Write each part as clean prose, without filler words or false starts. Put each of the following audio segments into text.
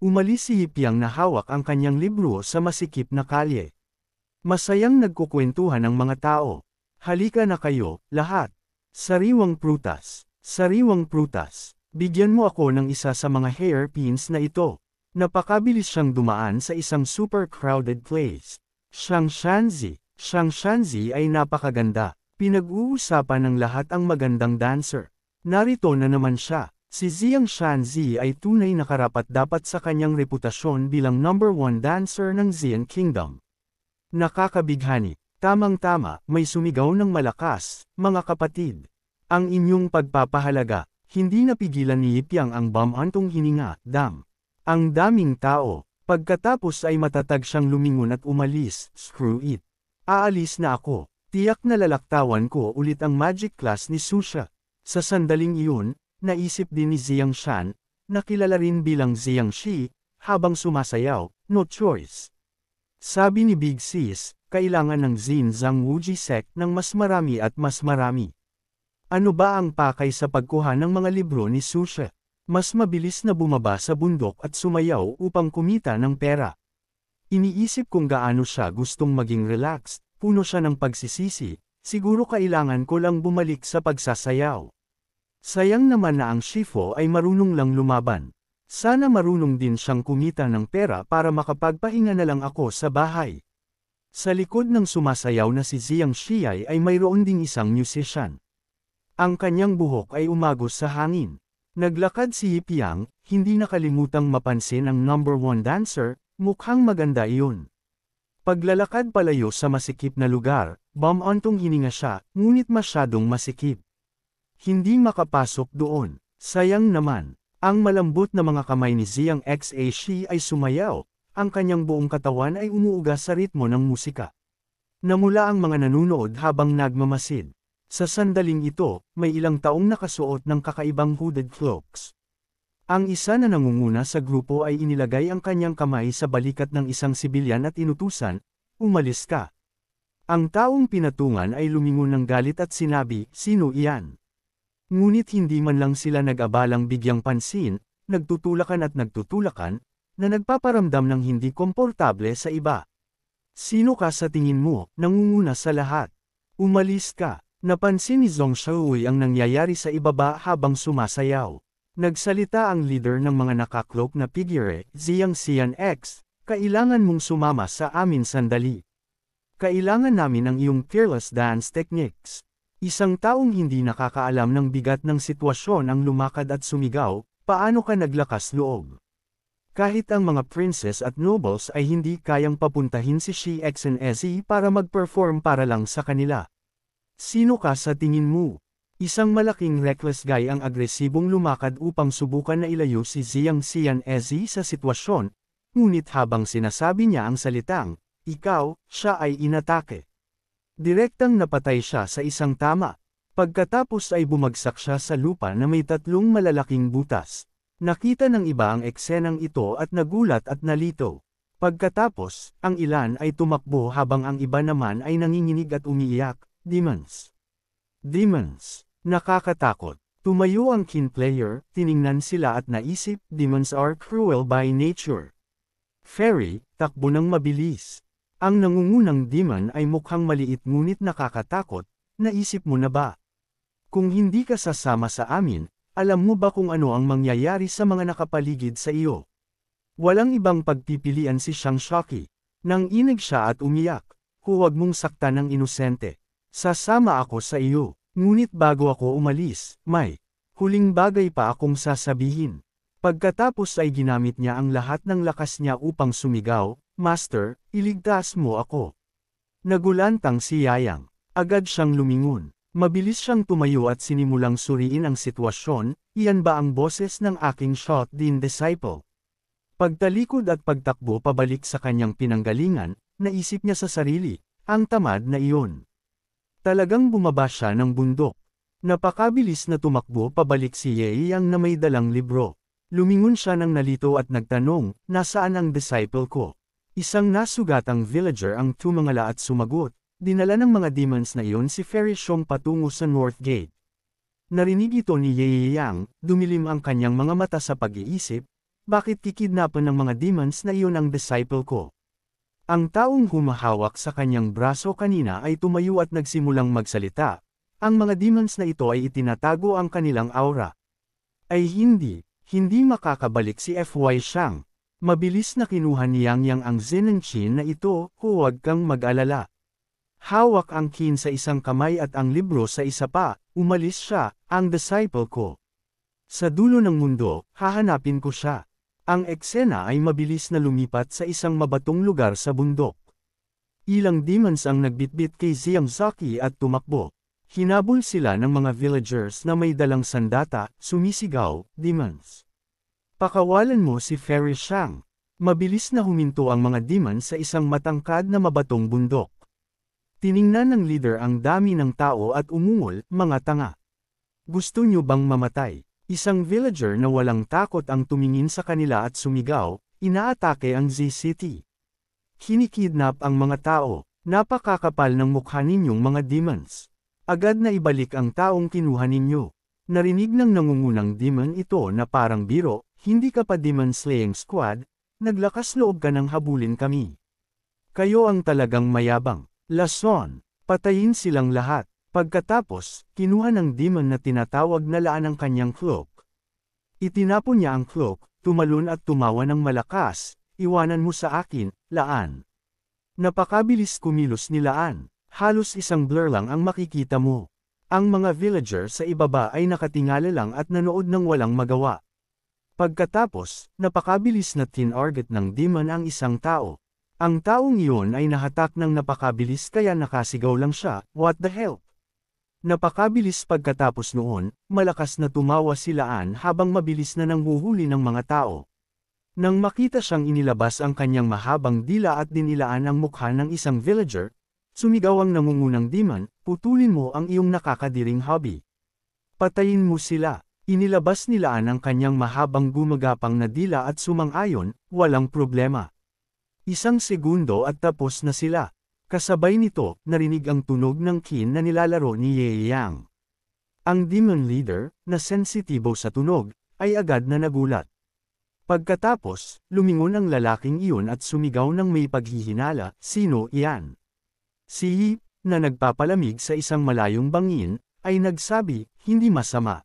Umalis si Yipiang na hawak ang kanyang libro sa masikip na kalye. Masayang nagkukwentuhan ang mga tao. Halika na kayo, lahat. Sariwang prutas. Sariwang prutas. Bigyan mo ako ng isa sa mga hairpins na ito. Napakabilis siyang dumaan sa isang super crowded place. Xiang Shanzi ay napakaganda. Pinag-uusapan ng lahat ang magandang dancer. Narito na naman siya. Si Xiang Shanzi ay tunay na karapat-dapat sa kanyang reputasyon bilang #1 dancer ng Xian Kingdom. Nakakabighani. Tamang-tama, may sumigaw ng malakas, mga kapatid. Ang inyong pagpapahalaga, hindi napigilan ni Yipiang ang bamantong hininga, Ang daming tao. Pagkatapos ay matatag siyang lumingon at umalis, screw it. Aalis na ako. Tiyak na lalaktawan ko ulit ang magic class ni Susha. Sa sandaling iyon, naisip din ni Xiang Shan, na kilala rin bilang Xiang Shi, habang sumasayaw, no choice. Sabi ni Big Sis, kailangan ng Xin Zhang Wuji sect ng mas marami at mas marami. Ano ba ang pakay sa pagkuha ng mga libro ni Susha? Mas mabilis na bumaba sa bundok at sumayaw upang kumita ng pera. Iniisip kung gaano siya gustong maging relaxed, puno siya ng pagsisisi, siguro kailangan ko lang bumalik sa pagsasayaw. Sayang naman na ang Shifu ay marunong lang lumaban. Sana marunong din siyang kumita ng pera para makapagpahinga na lang ako sa bahay. Sa likod ng sumasayaw na si Xiang Shiai ay mayroon ding isang musician. Ang kanyang buhok ay umagos sa hangin. Naglakad si Yipiang, hindi nakalimutang mapansin ang #1 dancer, mukhang maganda iyon. Paglalakad palayo sa masikip na lugar, bamantong hininga siya, ngunit masyadong masikip. Hindi makapasok doon. Sayang naman. Ang malambot na mga kamay ni Xiang Xa ay sumayaw, ang kanyang buong katawan ay umuuga sa ritmo ng musika. Namula ang mga nanunood habang nagmamasid. Sa sandaling ito, may ilang taong nakasuot ng kakaibang hooded cloaks. Ang isa na nangunguna sa grupo ay inilagay ang kanyang kamay sa balikat ng isang sibilyan at inutusan, "Umalis ka." Ang taong pinatungan ay lumingon ng galit at sinabi, "Sino iyan?" Ngunit hindi man lang sila nag-abalang bigyang pansin, nagtutulakan na nagpaparamdam ng hindi komportable sa iba. "Sino ka sa tingin mo, nangunguna sa lahat? Umalis ka." Napansin ni Zhong Shaohui ang nangyayari sa ibaba habang sumasayaw. Nagsalita ang leader ng mga nakakloak na figure, Xiang Xian X, "Kailangan mong sumama sa amin sandali. Kailangan namin ang iyong fearless dance techniques." Isang taong hindi nakakaalam ng bigat ng sitwasyon ang lumakad at sumigaw, "Paano ka naglakas loob? Kahit ang mga princess at nobles ay hindi kayang papuntahin si Shi Xnze para mag-perform para lang sa kanila. Sino ka sa tingin mo?" Isang malaking reckless guy ang agresibong lumakad upang subukan na ilayo si Xiang Xianze sa sitwasyon, ngunit habang sinasabi niya ang salitang, "Ikaw," siya ay inatake. Direktang napatay siya sa isang tama. Pagkatapos ay bumagsak siya sa lupa na may 3 malalaking butas. Nakita ng iba ang eksenang ito at nagulat at nalito. Pagkatapos, ang ilan ay tumakbo habang ang iba naman ay nanginginig at umiiyak, "Demons! Demons! Nakakatakot!" Tumayo ang kin player, tiningnan sila at naisip, demons are cruel by nature. Fairy, takbo ng mabilis. Ang nangungunang demon ay mukhang maliit ngunit nakakatakot, naisip mo na ba? Kung hindi ka sasama sa amin, alam mo ba kung ano ang mangyayari sa mga nakapaligid sa iyo? Walang ibang pagpipilian si Xiang Shoki. Nanginig siya at umiyak, "Huwag mong saktan ng inosente. Sasama ako sa iyo." Ngunit bago ako umalis, may huling bagay pa akong sasabihin. Pagkatapos ay ginamit niya ang lahat ng lakas niya upang sumigaw, "Master, iligtas mo ako." Nagulantang si Yayang. Agad siyang lumingon. Mabilis siyang tumayo at sinimulang suriin ang sitwasyon, "Iyan ba ang boses ng aking Shot Din disciple?" Pagtalikod at pagtakbo pabalik sa kanyang pinanggalingan, naisip niya sa sarili, ang tamad na iyon. Talagang bumaba siya ng bundok. Napakabilis na tumakbo pabalik si Yeyang na may dalang libro. Lumingon siya ng nalito at nagtanong, "Nasaan ang disciple ko?" Isang nasugatang villager ang tumangala at sumagot, "Dinala ng mga demons na iyon si Fairy Xiong patungo sa North Gate." Narinig ito ni Yeyang, dumilim ang kanyang mga mata sa pag-iisip, bakit kikidnapan ng mga demons na iyon ang disciple ko? Ang taong humahawak sa kanyang braso kanina ay tumayo at nagsimulang magsalita. Ang mga demons na ito ay itinatago ang kanilang aura. Ay hindi makakabalik si Fy Xiang. Mabilis na kinuha ni Yang Yang ang Zinenqin na ito, huwag kang mag-alala. Hawak ang Qin sa isang kamay at ang libro sa isa pa, umalis siya, ang disciple ko. Sa dulo ng mundo, hahanapin ko siya. Ang eksena ay mabilis na lumipat sa isang mabatong lugar sa bundok. Ilang demons ang nagbitbit kay Xiang Zaki at tumakbo. Hinabol sila ng mga villagers na may dalang sandata, sumisigaw, demons. Pakawalan mo si Fairy Xiang. Mabilis na huminto ang mga demons sa isang matangkad na mabatong bundok. Tiningnan ng leader ang dami ng tao at umungol, mga tanga. Gusto nyo bang mamatay? Isang villager na walang takot ang tumingin sa kanila at sumigaw, inaatake ang Z-City. Kinikidnap ang mga tao, napakakapal ng mukha ninyong mga demons. Agad na ibalik ang taong kinuha ninyo. Narinig ng nangungunang demon ito na parang biro, hindi ka pa demon slaying squad, naglakas loob ka ng habulin kami. Kayo ang talagang mayabang. Lason, patayin silang lahat. Pagkatapos, kinuha ng demon na tinatawag na Laan ang kanyang cloak. Itinapon niya ang cloak, tumalon at tumawa ng malakas, iwanan mo sa akin, Laan. Napakabilis kumilos ni Laan, halos isang blur lang ang makikita mo. Ang mga villager sa ibaba ay nakatingala lang at nanood ng walang magawa. Pagkatapos, napakabilis na tinarget ng demon ang isang tao. Ang taong iyon ay nahatak ng napakabilis kaya nakasigaw lang siya, what the hell? Napakabilis pagkatapos noon, malakas na tumawa si Laan habang mabilis na nanghuhuli ng mga tao. Nang makita siyang inilabas ang kanyang mahabang dila at dinilaan ang mukha ng isang villager, sumigaw ang nangungunang demon, putulin mo ang iyong nakakadiring hobby. Patayin mo sila. Inilabas ni Laan ang kanyang mahabang gumagapang na dila at sumang-ayon, walang problema. Isang segundo at tapos na sila. Kasabay nito, narinig ang tunog ng Qin na nilalaro ni Ye Yang. Ang demon leader, na sensitibo sa tunog, ay agad na nagulat. Pagkatapos, lumingon ang lalaking iyon at sumigaw ng may paghihinala, sino iyan? Si Yi, na nagpapalamig sa isang malayong bangin, ay nagsabi, hindi masama.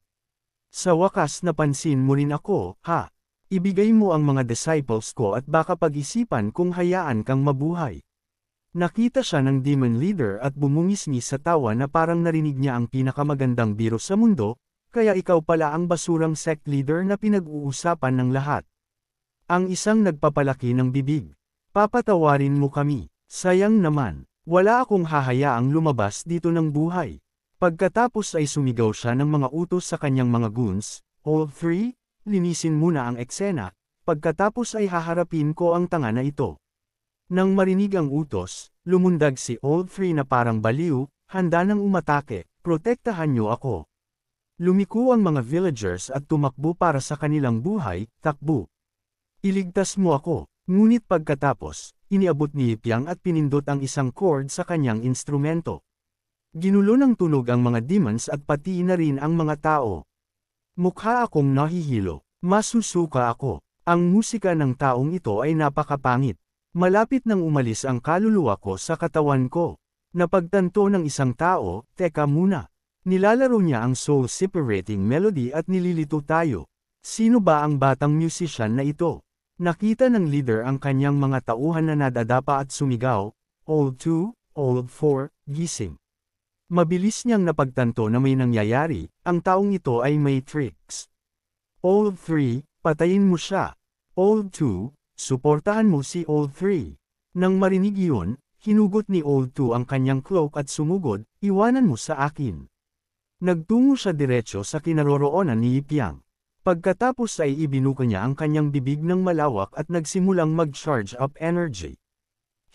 Sa wakas napansin mo rin ako, ha? Ibigay mo ang mga disciples ko at baka pag-isipan kung hayaan kang mabuhay. Nakita siya ng demon leader at bumungisngis sa tawa na parang narinig niya ang pinakamagandang biro sa mundo, kaya ikaw pala ang basurang sect leader na pinag-uusapan ng lahat. Ang isang nagpapalaki ng bibig. Papatawarin mo kami. Sayang naman, wala akong hahayaang lumabas dito ng buhay. Pagkatapos ay sumigaw siya ng mga utos sa kanyang mga goons, all three? Linisin muna ang eksena, pagkatapos ay haharapin ko ang tanga na ito. Nang marinig ang utos, lumundag si Old Three na parang baliw, handa nang umatake, protektahan niyo ako. Lumiko ang mga villagers at tumakbo para sa kanilang buhay, takbo. Iligtas mo ako, ngunit pagkatapos, iniabot ni Ipyang at pinindot ang isang chord sa kanyang instrumento. Ginulo ng tunog ang mga demons at pati na rin ang mga tao. Mukha akong nahihilo, masusuka ako. Ang musika ng taong ito ay napakapangit. Malapit nang umalis ang kaluluwa ko sa katawan ko. Napagtanto ng isang tao, teka muna. Nilalaro niya ang soul-separating melody at nililito tayo. Sino ba ang batang musician na ito? Nakita ng leader ang kanyang mga tauhan na nadadapa at sumigaw, Old 2, Old 4, gising. Mabilis niyang napagtanto na may nangyayari, ang taong ito ay may tricks. Old 3, patayin mo siya. Old 2, suportahan mo si Old 3. Nang marinig iyon, hinugot ni Old 2 ang kanyang cloak at sumugod, iwanan mo sa akin. Nagtungo siya diretso sa kinaroroonan ni Ipyang. Pagkatapos ay ibinuka niya ang kanyang bibig ng malawak at nagsimulang mag-charge up energy.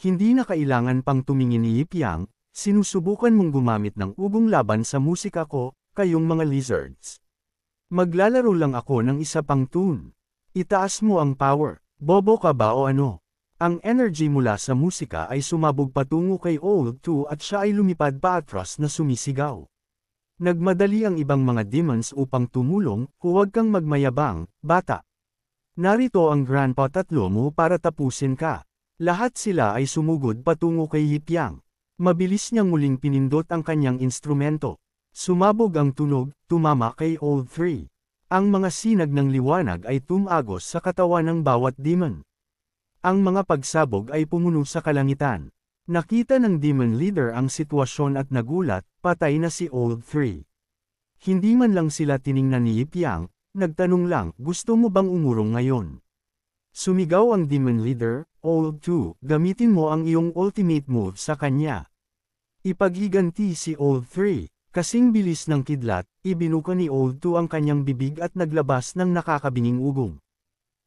Hindi na kailangan pang tumingin ni Ipyang, sinusubukan mong gumamit ng ugong laban sa musika ko, kayong mga lizards. Maglalaro lang ako ng isa pang tune. Itaas mo ang power, bobo ka ba o ano? Ang energy mula sa musika ay sumabog patungo kay Old 2 at siya ay lumipad paatras na sumisigaw. Nagmadali ang ibang mga demons upang tumulong, huwag kang magmayabang, bata. Narito ang Grandpa tatlo mo para tapusin ka. Lahat sila ay sumugod patungo kay Yipyang. Mabilis niyang muling pinindot ang kanyang instrumento. Sumabog ang tunog, tumama kay Old 3. Ang mga sinag ng liwanag ay tumagos sa katawan ng bawat demon. Ang mga pagsabog ay pumuno sa kalangitan. Nakita ng demon leader ang sitwasyon at nagulat, patay na si Old 3. Hindi man lang sila tiningnan ni Yipyang, nagtanong lang, gusto mo bang umurong ngayon? Sumigaw ang demon leader, Old 2, gamitin mo ang iyong ultimate move sa kanya. Ipaghiganti si Old 3, kasing bilis ng kidlat, ibinuka ni Old 2 ang kanyang bibig at naglabas ng nakakabinging ugong.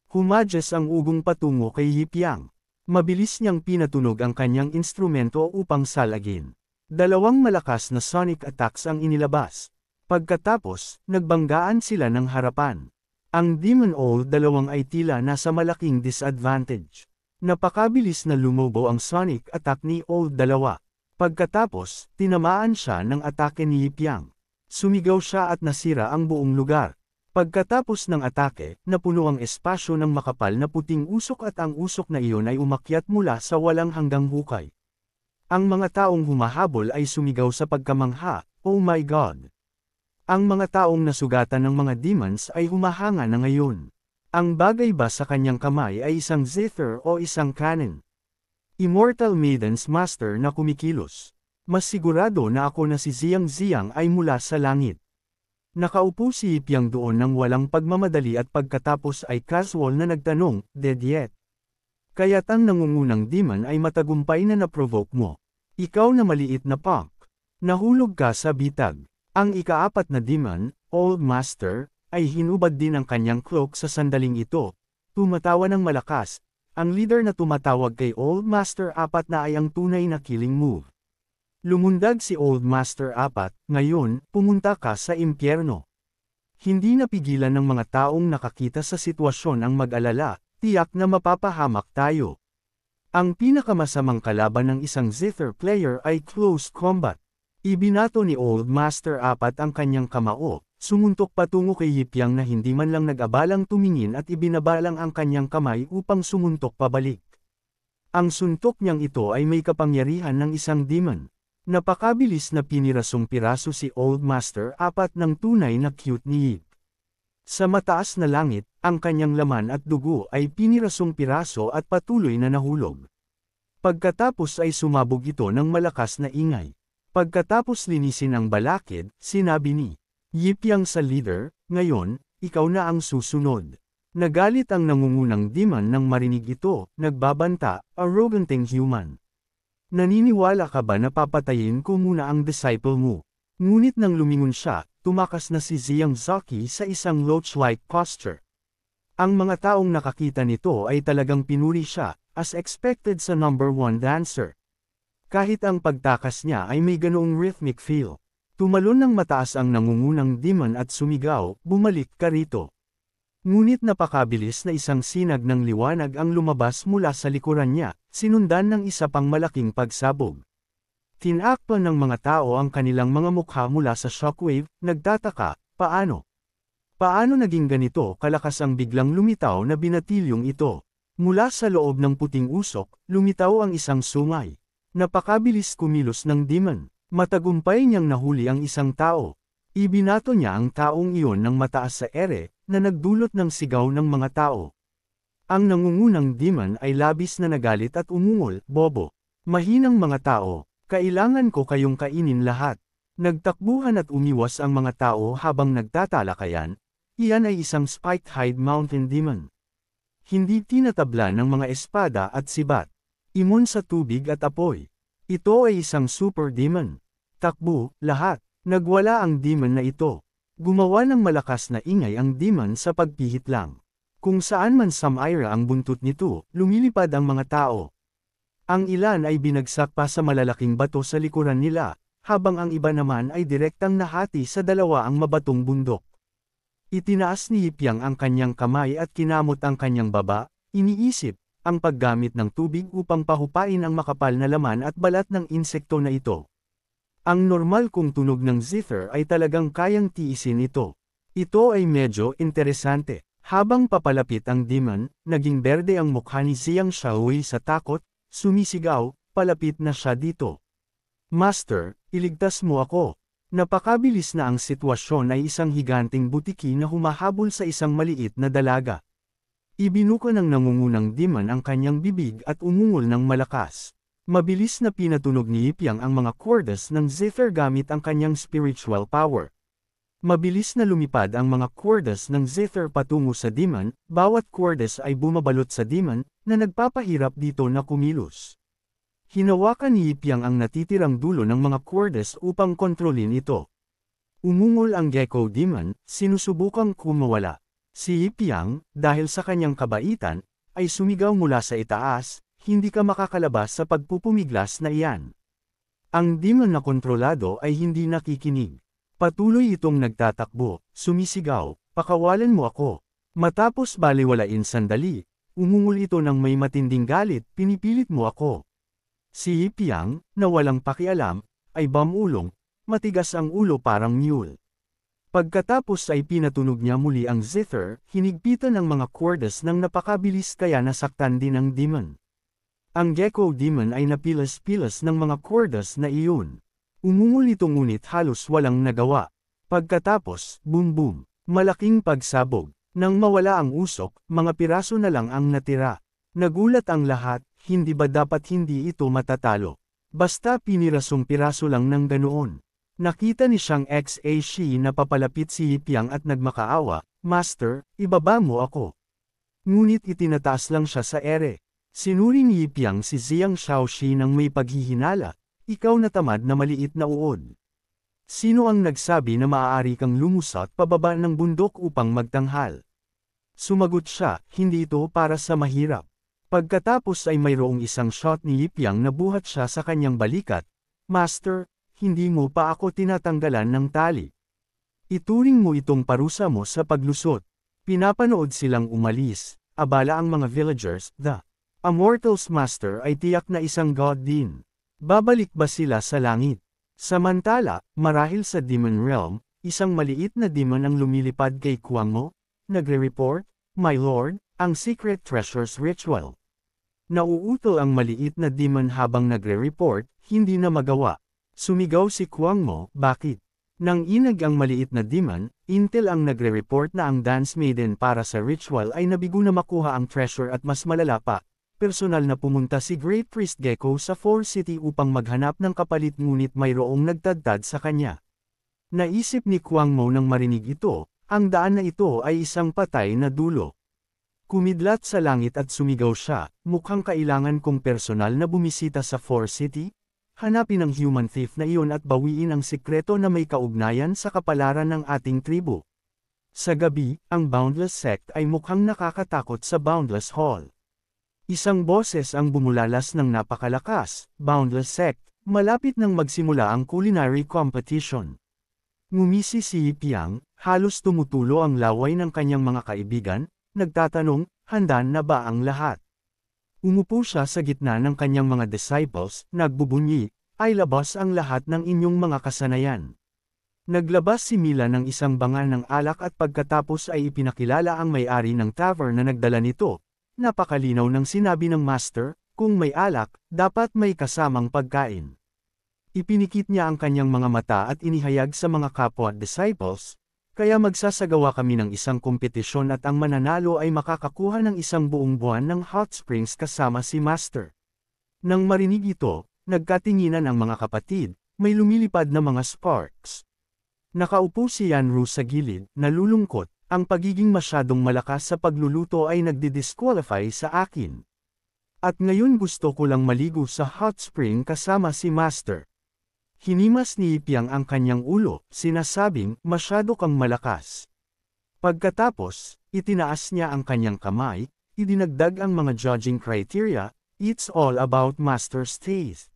Humadyas ang ugong patungo kay Yipyang. Mabilis niyang pinatunog ang kanyang instrumento upang salagin. Dalawang malakas na sonic attacks ang inilabas. Pagkatapos, nagbanggaan sila ng harapan. Ang Demon Old dalawang ay tila nasa malaking disadvantage. Napakabilis na lumobo ang sonic attack ni Old dalawa. Pagkatapos, tinamaan siya ng atake ni Yipyang. Sumigaw siya at nasira ang buong lugar. Pagkatapos ng atake, napuno ang espasyo ng makapal na puting usok at ang usok na iyon ay umakyat mula sa walang hanggang hukay. Ang mga taong humahabol ay sumigaw sa pagkamangha, "Oh my God!" Ang mga taong nasugatan ng mga demons ay humahanga na ngayon. Ang bagay ba sa kanyang kamay ay isang zither o isang cannon? Immortal Maiden's Master na kumikilos. Mas sigurado na ako na si Ziyang ay mula sa langit. Nakaupo si Yipyang doon ng walang pagmamadali at pagkatapos ay casual na nagtanong, "Dead yet?" Kaya't ang nangungunang demon ay matagumpay na na-provoke mo. Ikaw na maliit na punk. Nahulog ka sa bitag. Ang ikaapat na demon, Old Master, ay hinubad din ang kanyang cloak sa sandaling ito. Tumatawa ng malakas. Ang leader na tumatawag kay Old Master 4 na ay ang tunay na killing move. Lumundag si Old Master 4, ngayon, pumunta ka sa impyerno. Hindi napigilan ng mga taong nakakita sa sitwasyon ang mag-alala, tiyak na mapapahamak tayo. Ang pinakamasamang kalaban ng isang Zither player ay close combat. Ibinato ni Old Master 4 ang kanyang kamao, sumuntok patungo kay Yipyang na hindi man lang nag-abalang tumingin at ibinabalang ang kanyang kamay upang sumuntok pabalik. Ang suntok niyang ito ay may kapangyarihan ng isang demon. Napakabilis na pinirasong piraso si Old Master 4 ng tunay na cute ni Yip. Sa mataas na langit, ang kanyang laman at dugo ay pinirasong piraso at patuloy na nahulog. Pagkatapos ay sumabog ito ng malakas na ingay. Pagkatapos linisin ang balakid, sinabi ni Yipyang sa leader, "Ngayon, ikaw na ang susunod." Nagalit ang nangungunang demon nang marinig ito, nagbabanta, "Arroganting human. Naniniwala ka ba na papatayin ko muna ang disciple mo?" Ngunit nang lumingon siya, tumakas na si Ziyang sa isang loach-like posture. Ang mga taong nakakita nito ay talagang pinuri siya, as expected sa number 1 dancer. Kahit ang pagtakas niya ay may ganoong rhythmic feel. Tumalon ng mataas ang nangungunang demon at sumigaw, "Bumalik ka rito." Ngunit napakabilis na isang sinag ng liwanag ang lumabas mula sa likuran niya, sinundan ng isa pang malaking pagsabog. Tinakpan ng mga tao ang kanilang mga mukha mula sa shockwave, nagtataka, paano? Paano naging ganito kalakas ang biglang lumitaw na binatilyong ito? Mula sa loob ng puting usok, lumitaw ang isang sungay. Napakabilis kumilos ng demon. Matagumpay niyang nahuli ang isang tao. Ibinato niya ang taong iyon ng mataas sa ere, na nagdulot ng sigaw ng mga tao. Ang nangungunang demon ay labis na nagalit at umungol, "Bobo. Mahinang mga tao, kailangan ko kayong kainin lahat." Nagtakbuhan at umiwas ang mga tao habang nagtatalakayan. Iyan ay isang spiked-hide mountain demon. Hindi tinatabla ng mga espada at sibat. Imun sa tubig at apoy. Ito ay isang super demon. Takbo, lahat. Nagwala ang demon na ito. Gumawa ng malakas na ingay ang demon sa pagpihit lang. Kung saan man samaira ang buntot nito, lumilipad ang mga tao. Ang ilan ay binagsak pa sa malalaking bato sa likuran nila, habang ang iba naman ay direktang nahati sa dalawa ang mabatong bundok. Itinaas ni Yipyang ang kanyang kamay at kinamot ang kanyang baba, iniisip, ang paggamit ng tubig upang pahupain ang makapal na laman at balat ng insekto na ito. Ang normal kong tunog ng zither ay talagang kayang tiisin ito. Ito ay medyo interesante. Habang papalapit ang demon, naging berde ang mukha ni Xiang Shaohui sa takot, sumisigaw, palapit na siya dito. Master, iligtas mo ako. Napakabilis na ang sitwasyon ay isang higanting butiki na humahabol sa isang maliit na dalaga. Ibinuka ng nangungunang demon ang kanyang bibig at umungol ng malakas. Mabilis na pinatunog ni Yipyang ang mga cordas ng zither gamit ang kanyang spiritual power. Mabilis na lumipad ang mga cordas ng zither patungo sa demon, bawat cordas ay bumabalot sa demon, na nagpapahirap dito na kumilos. Hinawakan ni Yipyang ang natitirang dulo ng mga cordas upang kontrolin ito. Umungol ang gecko demon, sinusubukang kumawala. Si Yipyang, dahil sa kanyang kabaitan, ay sumigaw mula sa itaas, hindi ka makakalabas sa pagpupumiglas na iyan. Ang demon na kontrolado ay hindi nakikinig. Patuloy itong nagtatakbo, sumisigaw, pakawalan mo ako. Matapos baliwalain sandali, umungol ito ng may matinding galit, pinipilit mo ako. Si Yipyang, na walang pakialam, ay bamulong, matigas ang ulo parang mule. Pagkatapos ay pinatunog niya muli ang zither, hinigpitan ng mga cordas ng napakabilis kaya nasaktan din ang demon. Ang gecko demon ay napilas-pilas ng mga cordas na iyon. Umungol ito ngunit halos walang nagawa. Pagkatapos, boom boom, malaking pagsabog. Nang mawala ang usok, mga piraso na lang ang natira. Nagulat ang lahat, hindi ba dapat hindi ito matatalo? Basta pinirasong piraso lang ng ganoon. Nakita ni Xiang Xa na papalapit si Yipyang at nagmakaawa, Master, ibaba mo ako. Ngunit itinataas lang siya sa ere. Sinuri ni Yipyang si Xiang Shaoxi ng may paghihinala, ikaw na tamad na maliit na uod. Sino ang nagsabi na maaari kang lumusot pababa ng bundok upang magtanghal? Sumagot siya, hindi ito para sa mahirap. Pagkatapos ay mayroong isang shot ni Yipyang na buhat siya sa kanyang balikat, Master, hindi mo pa ako tinatanggalan ng tali. Ituring mo itong parusa mo sa paglusot. Pinapanood silang umalis, abala ang mga villagers, the Immortals Master ay tiyak na isang god din. Babalik ba sila sa langit? Samantala, marahil sa Demon Realm, isang maliit na demon ang lumilipad kay Kuang Mo, nagre-report, My Lord, ang Secret Treasures Ritual. Nauutol ang maliit na demon habang nagre-report, hindi na magawa. Sumigaw si Kuang Mo, bakit? Nang inag ang maliit na demon, Intel ang nagre-report na ang Dance Maiden para sa ritual ay nabigo na makuha ang treasure at mas malala pa. Personal na pumunta si Great Priest Gecko sa Four City upang maghanap ng kapalit ngunit mayroong nagtadtad sa kanya. Naisip ni Kuang Mo nang marinig ito, ang daan na ito ay isang patay na dulo. Kumidlat sa langit at sumigaw siya, mukhang kailangan kong personal na bumisita sa Four City, hanapin ang human thief na iyon at bawiin ang sikreto na may kaugnayan sa kapalaran ng ating tribu. Sa gabi, ang Boundless Sect ay mukhang nakakatakot sa Boundless Hall. Isang boses ang bumulalas ng napakalakas, Boundless Sect, malapit nang magsimula ang culinary competition. Ngumisi si Yipyang, halos tumutulo ang laway ng kanyang mga kaibigan, nagtatanong, handa na ba ang lahat? Umupo siya sa gitna ng kanyang mga disciples, nagbubunyi, ay labas ang lahat ng inyong mga kasanayan. Naglabas si Mila ng isang bangal ng alak at pagkatapos ay ipinakilala ang may-ari ng tavern na nagdala nito. Napakalinaw ng sinabi ng master, kung may alak, dapat may kasamang pagkain. Ipinikit niya ang kanyang mga mata at inihayag sa mga kapwa disciples, kaya magsasagawa kami ng isang kompetisyon at ang mananalo ay makakakuha ng isang buong buwan ng hot springs kasama si master. Nang marinig ito, nagkatinginan ang mga kapatid, may lumilipad na mga sparks. Nakaupo si Yanru sa gilid, nalulungkot. Ang pagiging masyadong malakas sa pagluluto ay nagdi-disqualify sa akin. At ngayon gusto ko lang maligo sa hot spring kasama si Master. Hinimas ni Yipyang ang kanyang ulo, sinasabing, masyado kang malakas. Pagkatapos, itinaas niya ang kanyang kamay, idinagdag ang mga judging criteria, it's all about Master's taste.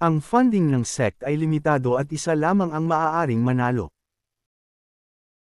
Ang funding ng sect ay limitado at isa lamang ang maaaring manalo.